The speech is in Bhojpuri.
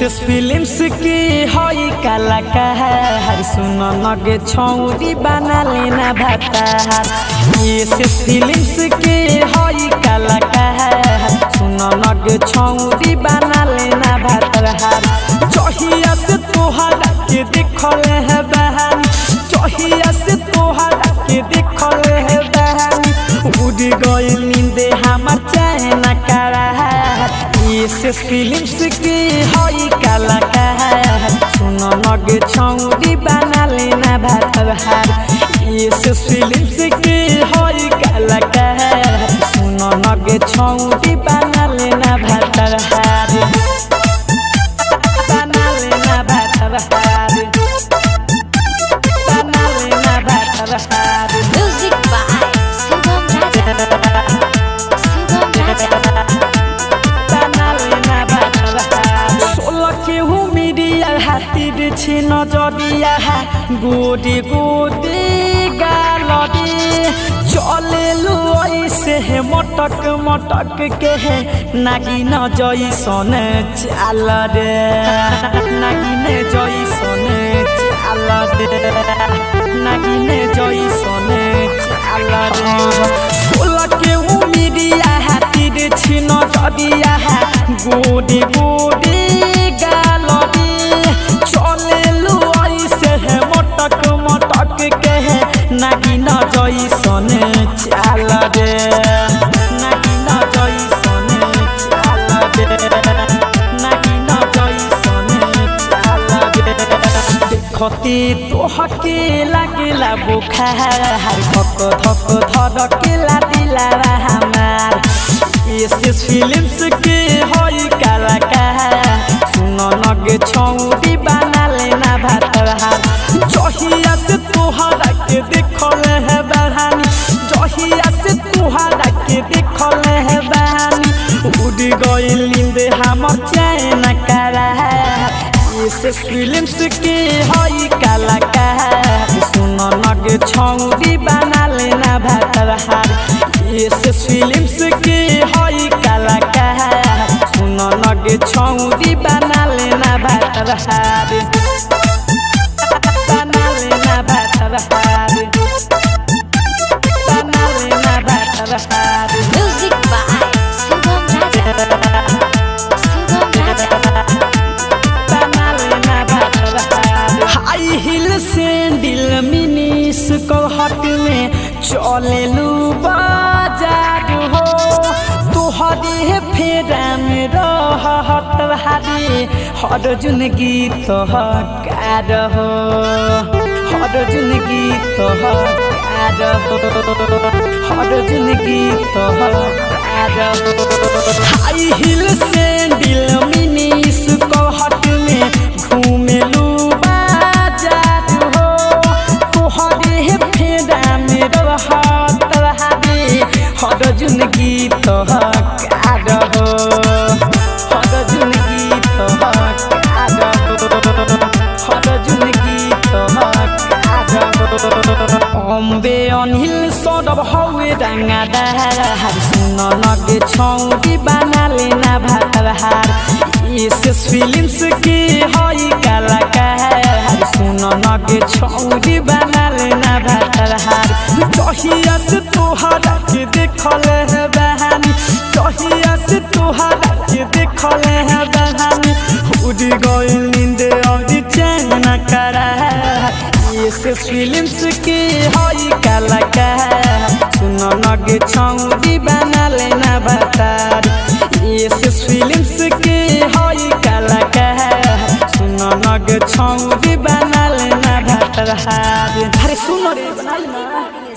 एसएस फिल्म्स की हई कलाकार सुन नगे छौरी बना लेना भतार। एसएस फिल्म्स की हई कलाकार सुन नगे छौरी बना लेना भतार। चहिया से तोहरा के देखल है बहानी, चहिया से तोहरा के देखल है बहानी, उड़ गई नींदे हमर चैन करा। एसएस फिल्म्स की हई कलाकार सुन नगे छौरी बना लेना भतार। एसएस फिल्म्स की हई कलाकार सुन नगे छौरी बना लेना भतार। बना लेना भतार, बना लेना भतार। Music by Sugam Raja. Sugam Raja. सोलह मीडिया हाथीर छी नजरिया गोदी गोदी गालदी चले लो ऐसे है मटक मटक के है नागिन जैसन चाल रे, नागिन जैसन चाल रे, नागिन जैसन चाल रे। सोलह मीडिया हाथीर छी नजरिया गोदी गोदी गालदी चले लो ऐसे है मटक मटक के है नागिन जैसन चाल रे, नागिन जैसन चाल रे, नागिन जैसन चाल रे। देखती तोहके लागेला बुखार धक धक धड़केला दिलावा हमार। एसएस फिल्म्स के हई कलाकार सुन नगे छौरी बना लेना भतार। जहिया से तोहरा के देखल है बहानी, जहिया से तोहरा के देखल है बहानी, उड़ गई नींद हमर चैन करा। एसएस फिल्म्स के हई कलाकार सुन नगे छौरी बना लेना भतार। एसएस फिल्म्स के हई कलाकार सुन नगे छौरी बना लेना भतार। बना लेना भतार, बना लेना भतार। Music by Sugam Raja. Sugam Raja. High heel sandal मिनीस कहट में चले लू बाजार हो, तोहरे फेरा में रहत हारे हर जुन गीत कार हो, हर जुन गीत कार हो, हर जुन गीत कार हो। हाई हिल सैंडल मिनीस कहट में घूमे लू बाजार हो, तोहरे फेरा में रहत हारे हर जुन गीत कार हो, हर जुन गीत कार हो, हर जुन गीत कार हो। अम्बे अनिल सौरभ हवे रंगादार सुन नगे छौरी बना लेना भतार। एसएस फिल्म्स की हई कलाकार सुन नगे छौरी बना लेना भतार। जहिया से तोहरा के देखल है बहानी, जहिया से तोहरा के देखल है बहानी, उड़ गई नींद और चैन करा। एसएस फिल्म्स की हई कलाकार सुन नगे छौरी बना लेना भतार। एसएस फिल्म्स की हई कलाकार सुन नगे छौरी बना लेना भतार। अरे सुन रे बना लेना।